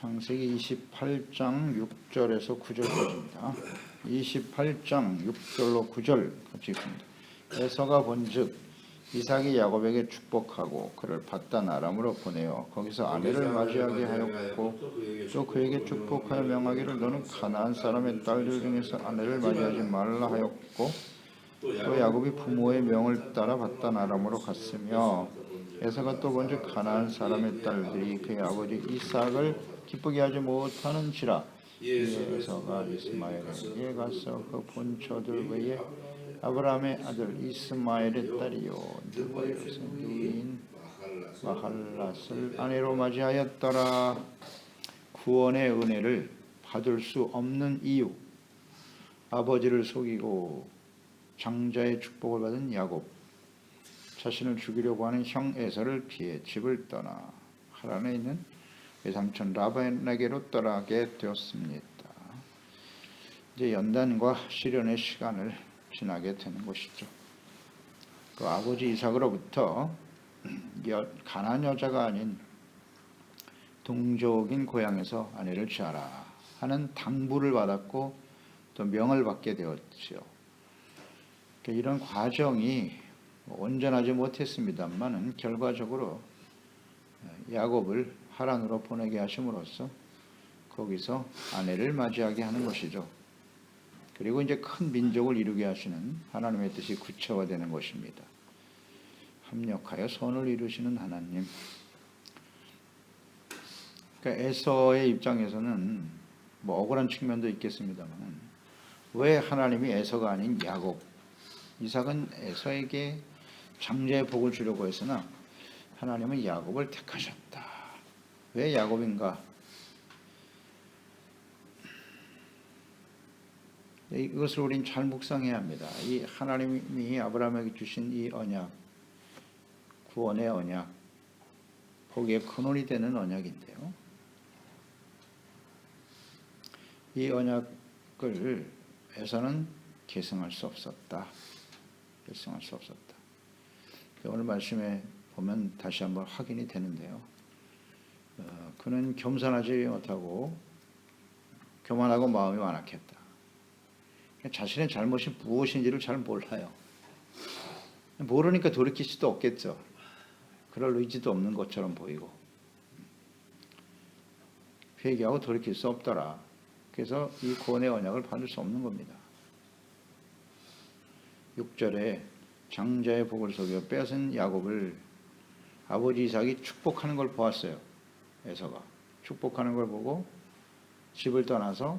창세기 28장 6절에서 9절까지입니다. 28장 6절로 9절 같이 읽습니다. 에서가 본즉 이삭이 야곱에게 축복하고 그를 받단 아람으로 보내어 거기서 아내를 맞이하게 하였고 또 그에게 축복하여 명하기를 너는 가나안 사람의 딸들 중에서 아내를 맞이하지 말라 하였고 또 야곱이 부모의 명을 따라 받단 아람으로 갔으며 에서가 또 먼저 가나안 사람의 딸들이 그의 아버지 이삭을 기쁘게 하지 못하는지라 에서가 이스마엘에게 가서 그 본처들 외에 아브라함의 아들 이스마엘의 딸이요 느바요스 누이인 마할랏을 아내로 맞이하였더라. 구원의 은혜를 받을 수 없는 이유, 아버지를 속이고 장자의 축복을 받은 야곱, 자신을 죽이려고 하는 형 에서를 피해 집을 떠나 하란에 있는 외삼촌 라반에게로 떠나게 되었습니다. 이제 연단과 시련의 시간을 지나게 되는 것이죠. 그 아버지 이삭으로부터 가나안 여자가 아닌 동족인 고향에서 아내를 취하라 하는 당부를 받았고 또 명을 받게 되었지요. 이런 과정이 온전하지 못했습니다만은 결과적으로 야곱을 하란으로 보내게 하심으로써 거기서 아내를 맞이하게 하는 것이죠. 그리고 이제 큰 민족을 이루게 하시는 하나님의 뜻이 구체화되는 것입니다. 합력하여 선을 이루시는 하나님. 그러니까 에서의 입장에서는 뭐 억울한 측면도 있겠습니다만 왜 하나님이 에서가 아닌 야곱, 이삭은 에서에게 장자의 복을 주려고 했으나 하나님은 야곱을 택하셨다. 왜 야곱인가? 이것을 우리는 잘 묵상해야 합니다. 이 하나님이 아브라함에게 주신 이 언약, 구원의 언약, 복의 근원이 되는 언약인데요. 이 언약을 에서는 계승할 수 없었다. 계승할 수 없었다. 오늘 말씀에 보면 다시 한번 확인이 되는데요. 그는 겸손하지 못하고 교만하고 마음이 완악했다. 자신의 잘못이 무엇인지를 잘 몰라요. 모르니까 돌이킬 수도 없겠죠. 그럴 의지도 없는 것처럼 보이고 회개하고 돌이킬 수 없더라. 그래서 이 구원의 언약을 받을 수 없는 겁니다. 6절에 장자의 복을 속여 빼앗은 야곱을 아버지 이삭이 축복하는 걸 보았어요. 에서가 축복하는 걸 보고 집을 떠나서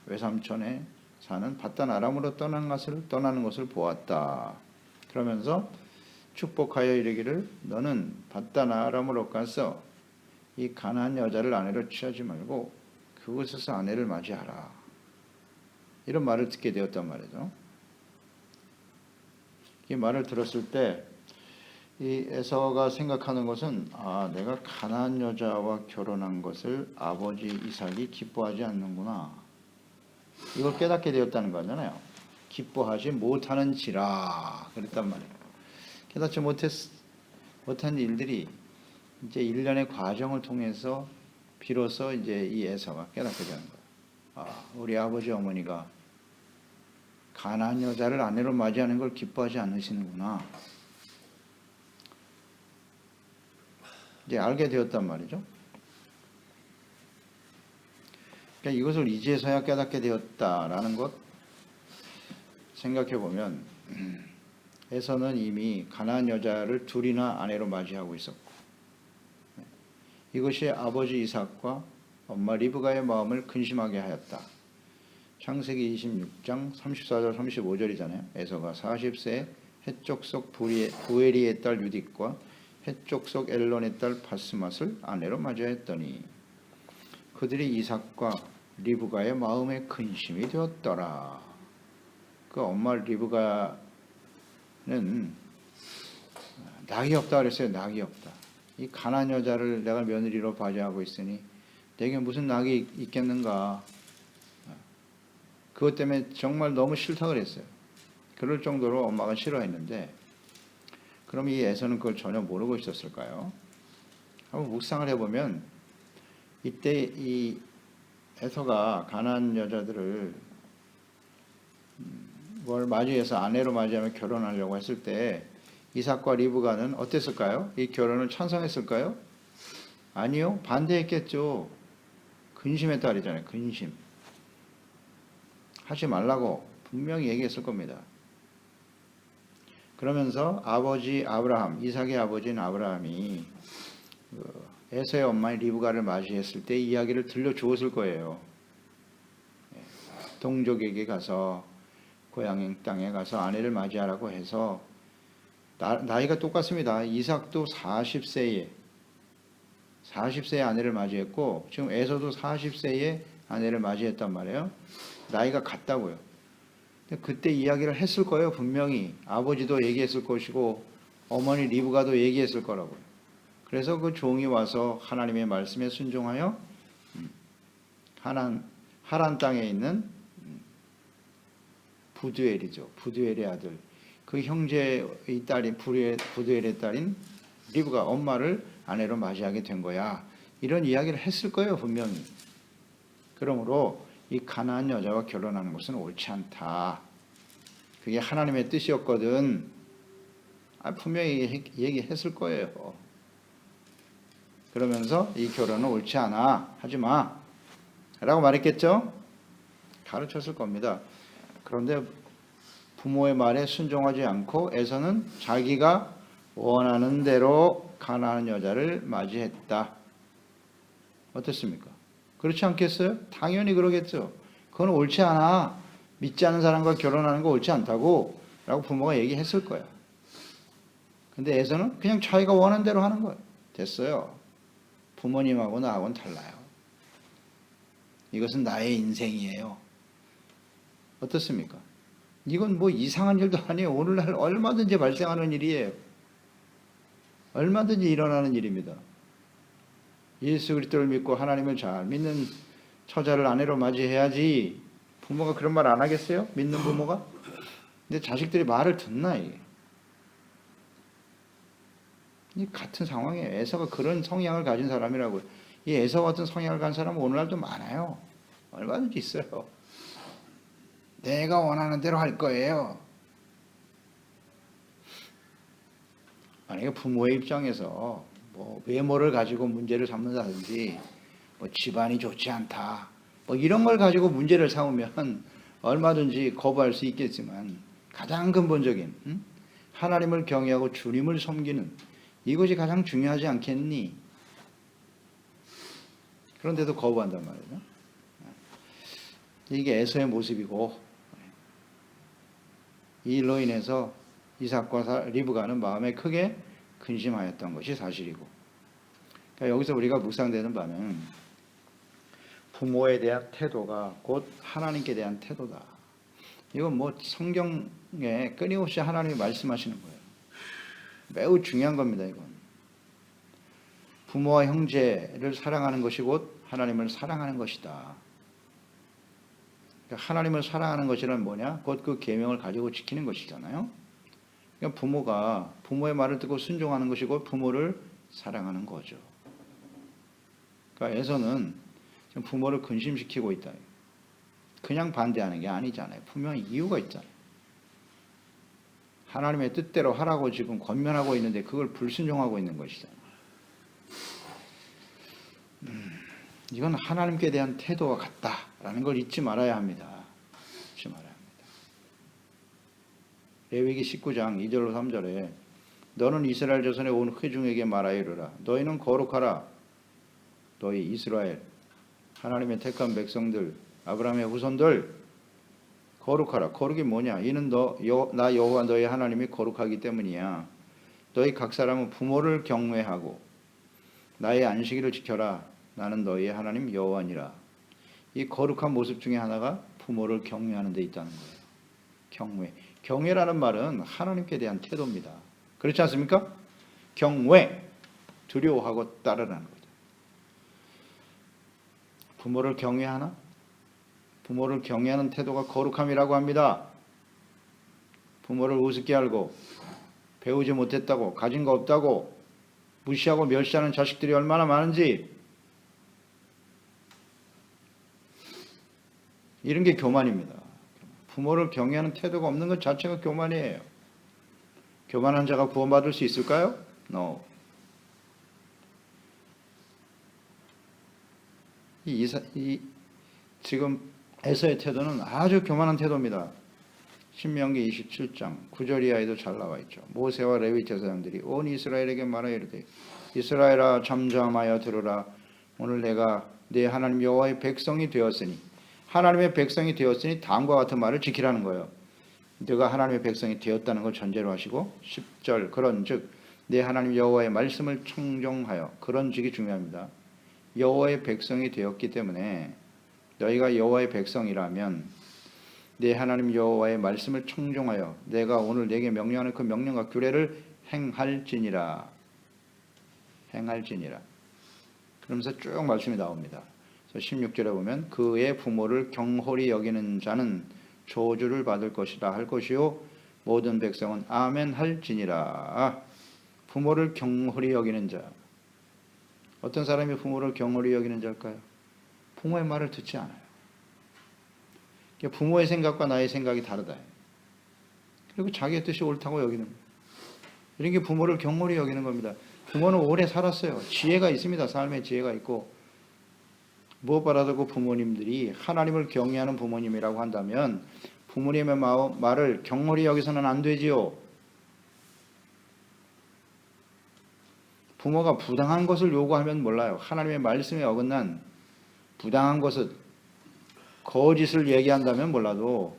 외삼촌에 사는 받단 아람으로 떠나는 것을 보았다. 그러면서 축복하여 이르기를 너는 받단 아람으로 가서 이 가나안 여자를 아내로 취하지 말고 그곳에서 아내를 맞이하라. 이런 말을 듣게 되었단 말이죠. 이 말을 들었을 때 이 에서가 생각하는 것은 내가 가나안 여자와 결혼한 것을 아버지 이삭이 기뻐하지 않는구나. 이걸 깨닫게 되었다는 거잖아요. 기뻐하지 못하는지라 그랬단 말이에요. 깨닫지 못한 일들이 이제 일련의 과정을 통해서 비로소 이제 이 에서가 깨닫게 되는 거예요. 우리 아버지 어머니가 가나안 여자를 아내로 맞이하는 걸 기뻐하지 않으시는구나. 이제 알게 되었단 말이죠. 그러니까 이것을 이제서야 깨닫게 되었다라는 것 생각해 보면 에서는 이미 가나안 여자를 둘이나 아내로 맞이하고 있었고 이것이 아버지 이삭과 엄마 리브가의 마음을 근심하게 하였다. 창세기 26장 34절 35절이잖아요. 에서가 40세에 헷족 속 부에리의 딸 유딧과 헷족 속 엘론의 딸 바스맛을 아내로 맞이하였더니 그들이 이삭과 리브가의 마음에 근심이 되었더라. 그 엄마 리브가는 낙이 없다 그랬어요. 낙이 없다. 이 가나안 여자를 내가 며느리로 맞이하고 있으니 내게 무슨 낙이 있겠는가. 그것 때문에 정말 너무 싫다 그랬어요. 그럴 정도로 엄마가 싫어했는데 그럼 이 에서는 그걸 전혀 모르고 있었을까요? 한번 묵상을 해보면 이때 이 에서가 가나안 여자들을 뭘 맞이해서 아내로 맞이하며 결혼하려고 했을 때 이삭과 리브가는 어땠을까요? 이 결혼을 찬성했을까요? 아니요, 반대했겠죠. 근심의 딸이잖아요. 근심. 하지 말라고 분명히 얘기했을 겁니다. 그러면서 아버지 아브라함, 이삭의 아버지인 아브라함이 에서의 엄마인 리브가를 맞이했을 때 이야기를 들려주었을 거예요. 동족에게 가서 고향 땅에 가서 아내를 맞이하라고 해서 나이가 똑같습니다. 이삭도 40세에 아내를 맞이했고 지금 에서도 40세에 아내를 맞이했단 말이에요. 나이가 같다고요. 그때 이야기를 했을 거예요. 분명히 아버지도 얘기했을 것이고 어머니 리브가도 얘기했을 거라고요. 그래서 그 종이 와서 하나님의 말씀에 순종하여 하란 땅에 있는 부두엘이죠. 부두엘의 아들. 그 형제의 딸인 부두엘의 딸인 리브가 엄마를 아내로 맞이하게 된 거야. 이런 이야기를 했을 거예요. 분명히. 그러므로 이 가나안 여자와 결혼하는 것은 옳지 않다. 그게 하나님의 뜻이었거든. 분명히 얘기했을 거예요. 그러면서 이 결혼은 옳지 않아. 하지 마. 라고 말했겠죠? 가르쳤을 겁니다. 그런데 부모의 말에 순종하지 않고 에서는 자기가 원하는 대로 가나안 여자를 맞이했다. 어떻습니까? 그렇지 않겠어요? 당연히 그러겠죠. 그건 옳지 않아. 믿지 않는 사람과 결혼하는 거 옳지 않다고 라고 부모가 얘기했을 거야. 근데 에서는 그냥 자기가 원하는 대로 하는 거예요. 됐어요. 부모님하고 나하고는 달라요. 이것은 나의 인생이에요. 어떻습니까? 이건 뭐 이상한 일도 아니에요. 오늘날 얼마든지 발생하는 일이에요. 얼마든지 일어나는 일입니다. 예수 그리스도를 믿고 하나님을 잘 믿는 처자를 아내로 맞이해야지. 부모가 그런 말 안 하겠어요? 믿는 부모가? 근데 자식들이 말을 듣나 이게? 이 같은 상황이에요. 에서가 그런 성향을 가진 사람이라고요. 이 에서 같은 성향을 가진 사람은 오늘날도 많아요. 얼마든지 있어요. 내가 원하는 대로 할 거예요. 만약에 부모의 입장에서 뭐 외모를 가지고 문제를 삼는다든지 뭐 집안이 좋지 않다 뭐 이런 걸 가지고 문제를 삼으면 얼마든지 거부할 수 있겠지만 가장 근본적인 하나님을 경외하고 주님을 섬기는 이것이 가장 중요하지 않겠니? 그런데도 거부한단 말이죠. 이게 에서의 모습이고 이 일로 인해서 이삭과 리브가는 마음에 크게 근심하였던 것이 사실이고, 그러니까 여기서 우리가 묵상되는 바는 부모에 대한 태도가 곧 하나님께 대한 태도다. 이건 뭐 성경에 끊임없이 하나님이 말씀하시는 거예요. 매우 중요한 겁니다. 이건 부모와 형제를 사랑하는 것이 곧 하나님을 사랑하는 것이다. 그러니까 하나님을 사랑하는 것이란 뭐냐? 곧 그 계명을 가지고 지키는 것이잖아요. 그러니까 부모가 부모의 말을 듣고 순종하는 것이 곧 부모를 사랑하는 거죠. 그러니까 에서는 부모를 근심시키고 있다. 그냥 반대하는 게 아니잖아요. 분명히 이유가 있잖아요. 하나님의 뜻대로 하라고 지금 권면하고 있는데 그걸 불순종하고 있는 것이잖아요. 이건 하나님께 대한 태도와 같다라는 걸 잊지 말아야 합니다. 잊지 말아야 합니다. 레위기 19장 2절로 3절에 너는 이스라엘 자손에 온 회중에게 말하여 이르라. 너희는 거룩하라. 너희 이스라엘 하나님의 택한 백성들 아브라함의 후손들 거룩하라. 거룩이 뭐냐? 이는 나 여호와 너희 하나님이 거룩하기 때문이야. 너희 각 사람은 부모를 경외하고 나의 안식일을 지켜라. 나는 너희의 하나님 여호와니라. 이 거룩한 모습 중에 하나가 부모를 경외하는 데 있다는 거예요. 경외. 경외라는 말은 하나님께 대한 태도입니다. 그렇지 않습니까? 경외. 두려워하고 따르라는 거죠. 부모를 경외하나? 부모를 경외하는 태도가 거룩함이라고 합니다. 부모를 우습게 알고 배우지 못했다고 가진 거 없다고 무시하고 멸시하는 자식들이 얼마나 많은지 이런 게 교만입니다. 부모를 경외하는 태도가 없는 것 자체가 교만이에요. 교만한 자가 구원받을 수 있을까요? No. 지금 에서의 태도는 아주 교만한 태도입니다. 신명기 27장 9절 이하에도 잘 나와 있죠. 모세와 레위 제사장들이 온 이스라엘에게 말하여 이르되 이스라엘아 잠잠하여 들으라. 오늘 내가 내 하나님 여호와의 백성이 되었으니 하나님의 백성이 되었으니 다음과 같은 말을 지키라는 거예요. 네가 하나님의 백성이 되었다는 걸 전제로 하시고 10절 그런즉 내 하나님 여호와의 말씀을 청종하여 그런즉이 중요합니다. 여호와의 백성이 되었기 때문에 너희가 여호와의 백성이라면 내 하나님 여호와의 말씀을 청종하여 내가 오늘 내게 명령하는 그 명령과 규례를 행할지니라. 행할지니라. 그러면서 쭉 말씀이 나옵니다. 16절에 보면 그의 부모를 경홀히 여기는 자는 저주를 받을 것이다 할 것이요 모든 백성은 아멘 할지니라. 부모를 경홀히 여기는 자. 어떤 사람이 부모를 경홀히 여기는 자일까요? 부모의 말을 듣지 않아요. 부모의 생각과 나의 생각이 다르다. 그리고 자기의 뜻이 옳다고 여기는 거예요. 이런 게 부모를 경홀히 여기는 겁니다. 부모는 오래 살았어요. 지혜가 있습니다. 삶의 지혜가 있고 무엇보다도 그 부모님들이 하나님을 경외하는 부모님이라고 한다면 부모님의 말을 경홀히 여기서는 안 되지요. 부모가 부당한 것을 요구하면 몰라요. 하나님의 말씀에 어긋난 부당한 것을 거짓을 얘기한다면 몰라도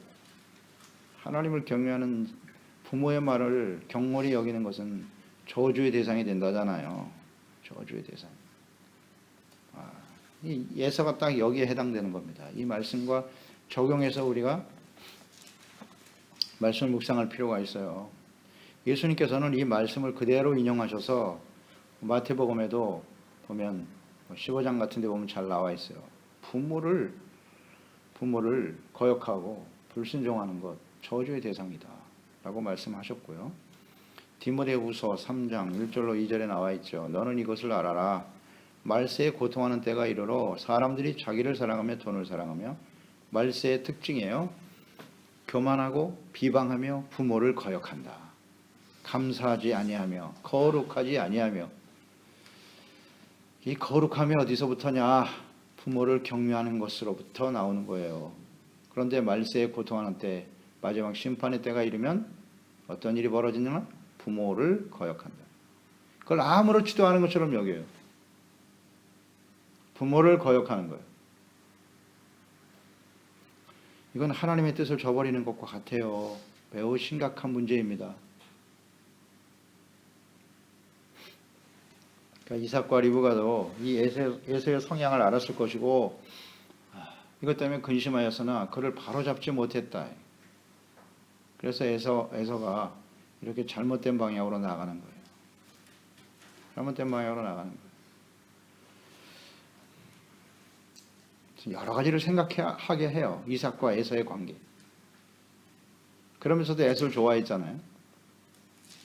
하나님을 경외하는 부모의 말을 경홀히 여기는 것은 저주의 대상이 된다잖아요. 저주의 대상. 이 예서가 딱 여기에 해당되는 겁니다. 이 말씀과 적용해서 우리가 말씀을 묵상할 필요가 있어요. 예수님께서는 이 말씀을 그대로 인용하셔서 마태복음에도 보면 15장 같은 데 보면 잘 나와 있어요. 부모를 거역하고 불순종하는 것 저주의 대상이다 라고 말씀하셨고요. 디모데후서 3장 1절로 2절에 나와 있죠. 너는 이것을 알아라. 말세에 고통하는 때가 이르러 사람들이 자기를 사랑하며 돈을 사랑하며 말세의 특징이에요. 교만하고 비방하며 부모를 거역한다. 감사하지 아니하며 거룩하지 아니하며. 이 거룩함이 어디서부터냐? 부모를 경외하는 것으로부터 나오는 거예요. 그런데 말세에 고통하는 때 마지막 심판의 때가 이르면 어떤 일이 벌어지느냐? 부모를 거역한다. 그걸 아무렇지도 않은 것처럼 여겨요. 부모를 거역하는 거예요. 이건 하나님의 뜻을 저버리는 것과 같아요. 매우 심각한 문제입니다. 그러니까 이삭과 리브가도 이 에서의 성향을 알았을 것이고 이것 때문에 근심하였으나 그를 바로잡지 못했다. 그래서 에서가 이렇게 잘못된 방향으로 나가는 거예요. 잘못된 방향으로 나가는 거예요. 여러 가지를 생각하게 해요. 이삭과 에서의 관계. 그러면서도 에서를 좋아했잖아요.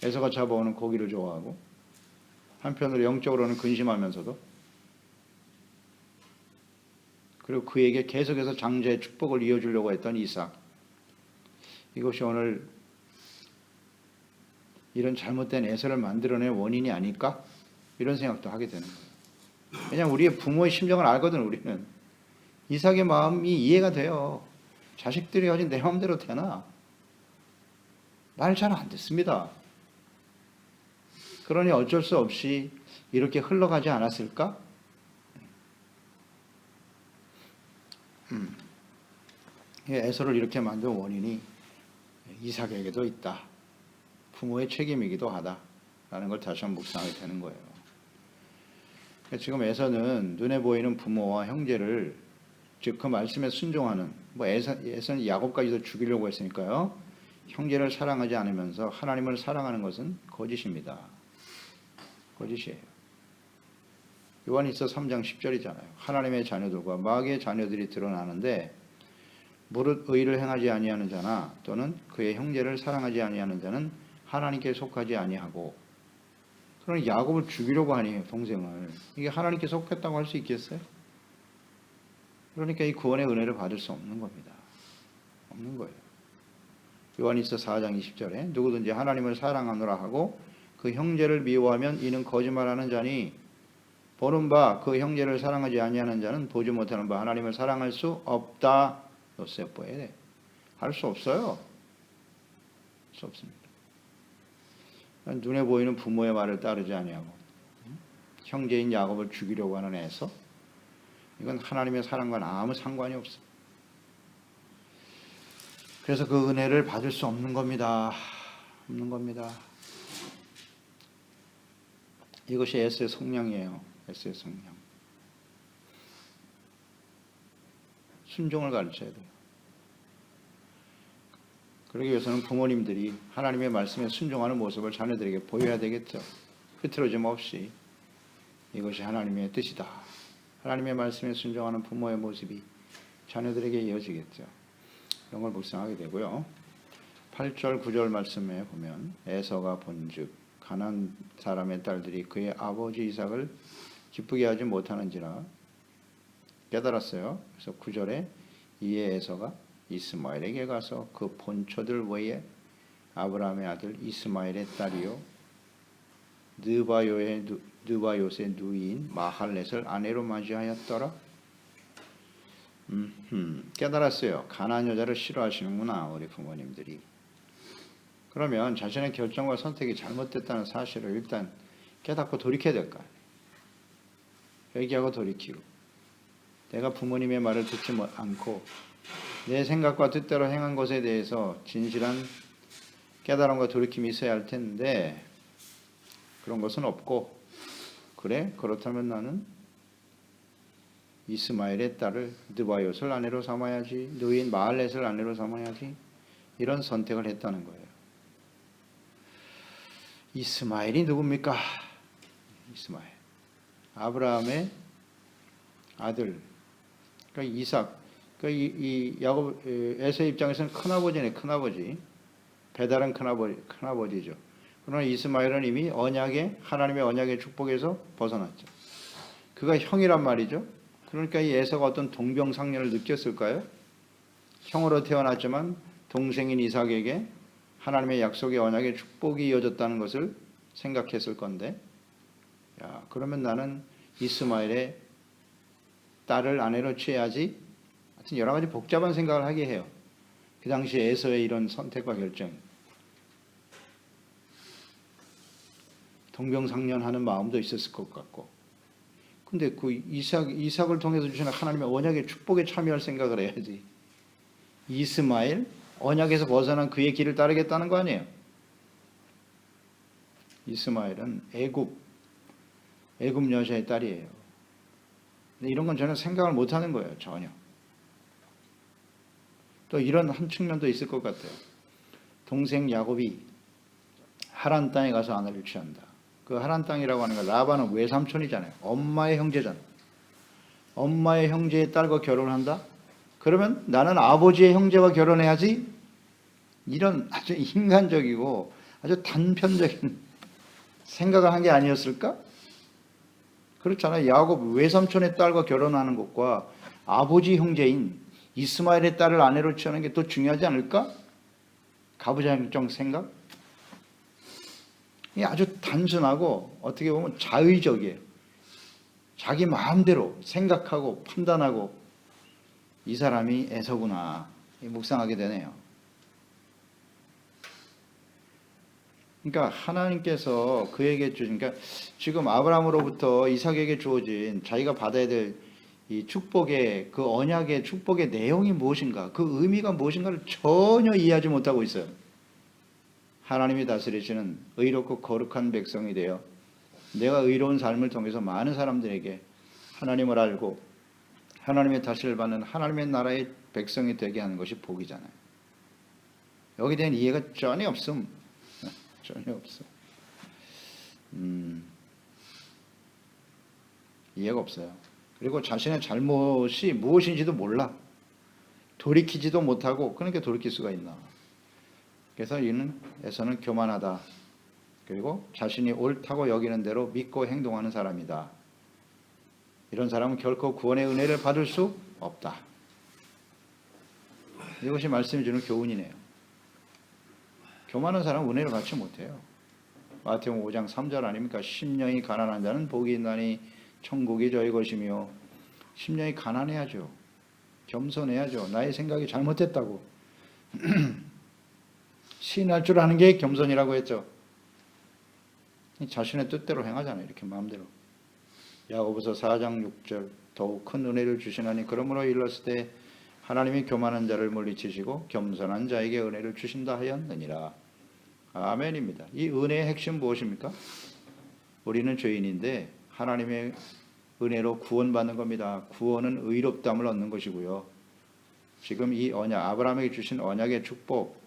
에서가 잡아오는 고기를 좋아하고 한편으로 영적으로는 근심하면서도 그리고 그에게 계속해서 장자의 축복을 이어주려고 했던 이삭. 이것이 오늘 이런 잘못된 에서를 만들어낸 원인이 아닐까? 이런 생각도 하게 되는 거예요. 왜냐하면 우리의 부모의 심정을 알거든. 우리는. 이삭의 마음이 이해가 돼요. 자식들이 어디 내 마음대로 되나? 말 잘 안 듣습니다. 그러니 어쩔 수 없이 이렇게 흘러가지 않았을까? 에서를 이렇게 만든 원인이 이삭에게도 있다. 부모의 책임이기도 하다라는 걸 다시 한번 묵상하게 되는 거예요. 지금 에서는 눈에 보이는 부모와 형제를 즉 그 말씀에 순종하는 에서는 야곱까지도 죽이려고 했으니까요. 형제를 사랑하지 않으면서 하나님을 사랑하는 것은 거짓입니다. 거짓이에요. 요한일서 3장 10절이잖아요. 하나님의 자녀들과 마귀의 자녀들이 드러나는데 무릇 의를 행하지 아니하는 자나 또는 그의 형제를 사랑하지 아니하는 자는 하나님께 속하지 아니하고. 그러니 야곱을 죽이려고 하니 동생을. 이게 하나님께 속했다고 할 수 있겠어요? 그러니까 이 구원의 은혜를 받을 수 없는 겁니다. 없는 거예요. 요한일서 4장 20절에 누구든지 하나님을 사랑하노라 하고 그 형제를 미워하면 이는 거짓말하는 자니 보는 바 그 형제를 사랑하지 아니하는 자는 보지 못하는 바 하나님을 사랑할 수 없다. 요셉보에 할 수 없어요. 할 수 없습니다. 눈에 보이는 부모의 말을 따르지 아니하고 형제인 야곱을 죽이려고 하는 에서 이건 하나님의 사랑과는 아무 상관이 없어요. 그래서 그 은혜를 받을 수 없는 겁니다. 없는 겁니다. 이것이 에스의 성량이에요. 에스의 성량. 순종을 가르쳐야 돼요. 그러기 위해서는 부모님들이 하나님의 말씀에 순종하는 모습을 자녀들에게 보여야 되겠죠. 흐트러짐 없이 이것이 하나님의 뜻이다. 하나님의 말씀에 순종하는 부모의 모습이 자녀들에게 이어지겠죠. 이런 걸 묵상하게 되고요. 8절 9절 말씀에 보면 에서가 본즉 가나안 사람의 딸들이 그의 아버지 이삭을 기쁘게 하지 못하는지라 깨달았어요. 그래서 9절에 이에 에서가 이스마엘에게 가서 그 본처들 외에 아브라함의 아들 이스마엘의 딸이요 느바요의 누이인 마할렛을 아내로 맞이하였더라. 깨달았어요. 가나안 여자를 싫어하시는구나 우리 부모님들이. 그러면 자신의 결정과 선택이 잘못됐다는 사실을 일단 깨닫고 돌이켜야 될 거 아니에요. 회개하고 돌이키고 내가 부모님의 말을 듣지 않고 내 생각과 뜻대로 행한 것에 대해서 진실한 깨달음과 돌이킴이 있어야 할 텐데 그런 것은 없고 그래? 그렇다면 나는 이스마엘의 딸을 느바요를 아내로 삼아야지 누인 마할렛을 아내로 삼아야지 이런 선택을 했다는 거예요. 이스마엘이 누굽니까? 이스마엘 아브라함의 아들 그러니까 이삭 그러니까 이 야곱 에서의 입장에서는 큰아버지네. 큰아버지 배달은 큰아버지죠. 그러나 이스마엘은 이미 하나님의 언약의 축복에서 벗어났죠. 그가 형이란 말이죠. 그러니까 이 에서가 어떤 동병상련을 느꼈을까요? 형으로 태어났지만 동생인 이삭에게 하나님의 약속의 언약의 축복이 이어졌다는 것을 생각했을 건데 야, 그러면 나는 이스마엘의 딸을 아내로 취해야지. 하여튼 여러 가지 복잡한 생각을 하게 해요. 그 당시 에서의 이런 선택과 결정. 동병상련하는 마음도 있었을 것 같고. 근데 그 이삭을 통해서 주시는 하나님의 언약의 축복에 참여할 생각을 해야지. 이스마엘 언약에서 벗어난 그의 길을 따르겠다는 거 아니에요. 이스마엘은 애굽 여자의 딸이에요. 근데 이런 건 저는 생각을 못하는 거예요. 전혀. 또 이런 한 측면도 있을 것 같아요. 동생 야곱이 하란 땅에 가서 아내를 취한다. 그 하란 땅이라고 하는 건 라반은 외삼촌이잖아요. 엄마의 형제잖아요. 엄마의 형제의 딸과 결혼한다? 그러면 나는 아버지의 형제와 결혼해야지? 이런 아주 인간적이고 아주 단편적인 생각을 한 게 아니었을까? 그렇잖아요. 야곱 외삼촌의 딸과 결혼하는 것과 아버지 형제인 이스마엘의 딸을 아내로 취하는 게 더 중요하지 않을까? 가부장적 생각? 이게 아주 단순하고 어떻게 보면 자의적이에요. 자기 마음대로 생각하고 판단하고 이 사람이 에서구나 묵상하게 되네요. 그러니까 하나님께서 그에게 주신 그러니까 지금 아브라함으로부터 이삭에게 주어진 자기가 받아야 될 이 축복의 그 언약의 축복의 내용이 무엇인가 그 의미가 무엇인가를 전혀 이해하지 못하고 있어요. 하나님이 다스리시는 의롭고 거룩한 백성이 되어 내가 의로운 삶을 통해서 많은 사람들에게 하나님을 알고 하나님의 다스림을 받는 하나님의 나라의 백성이 되게 하는 것이 복이잖아요. 여기에 대한 이해가 전혀 없음. 전혀 없어. 이해가 없어요. 그리고 자신의 잘못이 무엇인지도 몰라. 돌이키지도 못하고 그러니까 돌이킬 수가 있나. 그래서 이는 에서는 교만하다. 그리고 자신이 옳다고 여기는 대로 믿고 행동하는 사람이다. 이런 사람은 결코 구원의 은혜를 받을 수 없다. 이것이 말씀이 주는 교훈이네요. 교만한 사람은 은혜를 받지 못해요. 마태복음 5장 3절 아닙니까? 심령이 가난한 자는 복이 있나니 천국이 저희 것이며. 심령이 가난해야죠. 겸손해야죠. 나의 생각이 잘못됐다고 시인할 줄 아는 게 겸손이라고 했죠. 자신의 뜻대로 행하잖아요. 이렇게 마음대로. 야고보서 4장 6절 더욱 큰 은혜를 주시나니 그러므로 일렀을 때 하나님이 교만한 자를 물리치시고 겸손한 자에게 은혜를 주신다 하였느니라. 아멘입니다. 이 은혜의 핵심 무엇입니까? 우리는 죄인인데 하나님의 은혜로 구원받는 겁니다. 구원은 의롭다함을 얻는 것이고요. 지금 이 언약, 아브라함에게 주신 언약의 축복,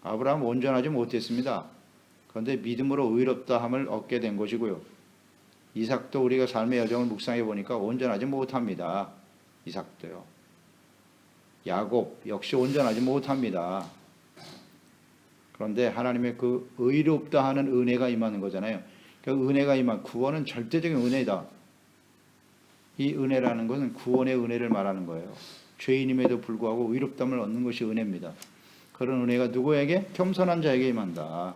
아브라함은 온전하지 못했습니다. 그런데 믿음으로 의롭다함을 얻게 된 것이고요. 이삭도 우리가 삶의 여정을 묵상해 보니까 온전하지 못합니다. 이삭도요. 야곱 역시 온전하지 못합니다. 그런데 하나님의 그 의롭다 하는 은혜가 임하는 거잖아요. 그 은혜가 임한 구원은 절대적인 은혜다. 이 은혜라는 것은 구원의 은혜를 말하는 거예요. 죄인임에도 불구하고 의롭다함을 얻는 것이 은혜입니다. 그런 은혜가 누구에게? 겸손한 자에게 임한다.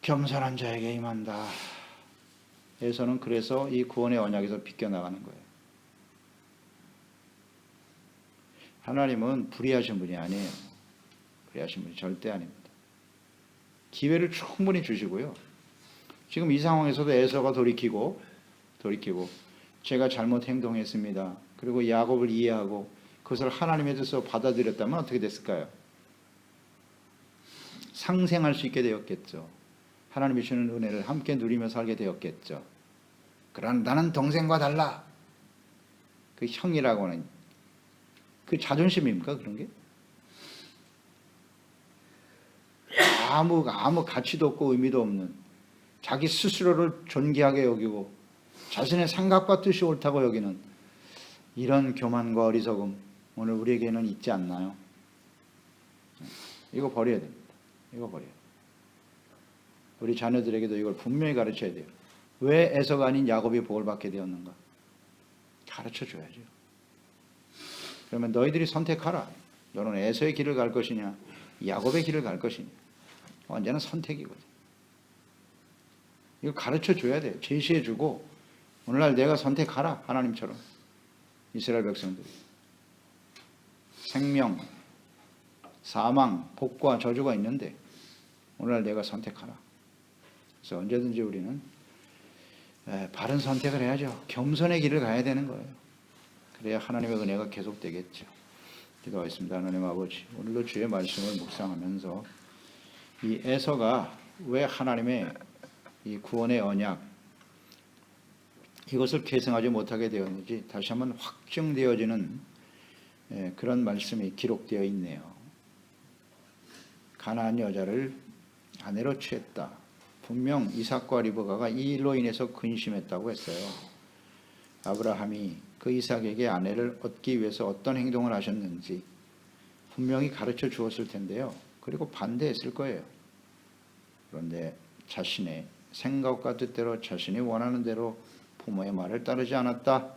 겸손한 자에게 임한다. 에서는 그래서 이 구원의 언약에서 비껴나가는 거예요. 하나님은 불의하신 분이 아니에요. 불의하신 분이 절대 아닙니다. 기회를 충분히 주시고요. 지금 이 상황에서도 에서가 돌이키고 제가 잘못 행동했습니다. 그리고 야곱을 이해하고 그것을 하나님의 뜻으로 받아들였다면 어떻게 됐을까요? 상생할 수 있게 되었겠죠. 하나님이 주는 은혜를 함께 누리며 살게 되었겠죠. 그러나 나는 동생과 달라. 그 형이라고 하는 그 자존심입니까? 그런 게? 아무 가치도 없고 의미도 없는 자기 스스로를 존귀하게 여기고 자신의 생각과 뜻이 옳다고 여기는 이런 교만과 어리석음 오늘 우리에게는 있지 않나요? 이거 버려야 됩니다. 이거 버려야 돼요. 우리 자녀들에게도 이걸 분명히 가르쳐야 돼요. 왜 에서가 아닌 야곱이 복을 받게 되었는가? 가르쳐 줘야죠. 그러면 너희들이 선택하라. 너는 에서의 길을 갈 것이냐 야곱의 길을 갈 것이냐. 언제나 선택이거든. 이걸 가르쳐 줘야 돼요. 제시해 주고 오늘날 내가 선택하라. 하나님처럼. 이스라엘 백성들이 생명, 사망, 복과 저주가 있는데 오늘날 내가 선택하라. 그래서 언제든지 우리는 바른 선택을 해야죠. 겸손의 길을 가야 되는 거예요. 그래야 하나님의 은혜가 계속되겠죠. 기도하겠습니다. 하나님 아버지, 오늘도 주의 말씀을 묵상하면서 이 에서가 왜 하나님의 이 구원의 언약 이것을 계승하지 못하게 되었는지 다시 한번 확증되어지는 그런 말씀이 기록되어 있네요. 가나안 여자를 아내로 취했다. 분명 이삭과 리브가가 이 일로 인해서 근심했다고 했어요. 아브라함이 그 이삭에게 아내를 얻기 위해서 어떤 행동을 하셨는지 분명히 가르쳐 주었을 텐데요. 그리고 반대했을 거예요. 그런데 자신의 생각과 뜻대로 자신이 원하는 대로 부모의 말을 따르지 않았다.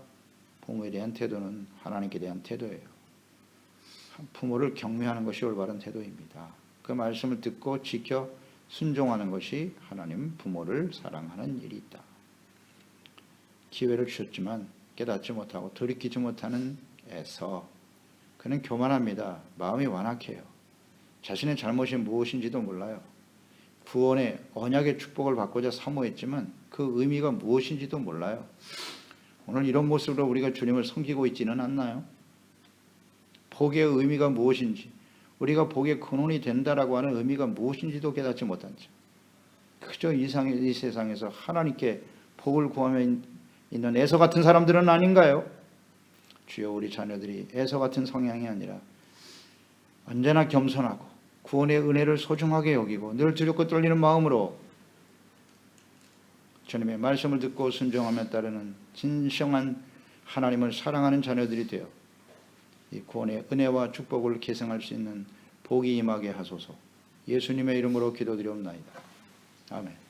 부모에 대한 태도는 하나님께 대한 태도예요. 부모를 경외하는 것이 올바른 태도입니다. 그 말씀을 듣고 지켜 순종하는 것이 하나님 부모를 사랑하는 일이다. 기회를 주셨지만 깨닫지 못하고 돌이키지 못하는 에서 그는 교만합니다. 마음이 완악해요. 자신의 잘못이 무엇인지도 몰라요. 구원의 언약의 축복을 받고자 사모했지만 그 의미가 무엇인지도 몰라요. 오늘 이런 모습으로 우리가 주님을 섬기고 있지는 않나요? 복의 의미가 무엇인지, 우리가 복의 근원이 된다라고 하는 의미가 무엇인지도 깨닫지 못한 자. 그저 이 세상에서 하나님께 복을 구하며 있는 에서 같은 사람들은 아닌가요? 주여, 우리 자녀들이 에서 같은 성향이 아니라 언제나 겸손하고 구원의 은혜를 소중하게 여기고 늘 두렵고 떨리는 마음으로 주님의 말씀을 듣고 순종하며 따르는 진정한 하나님을 사랑하는 자녀들이 되어 이 구원의 은혜와 축복을 계승할 수 있는 복이 임하게 하소서. 예수님의 이름으로 기도드리옵나이다. 아멘.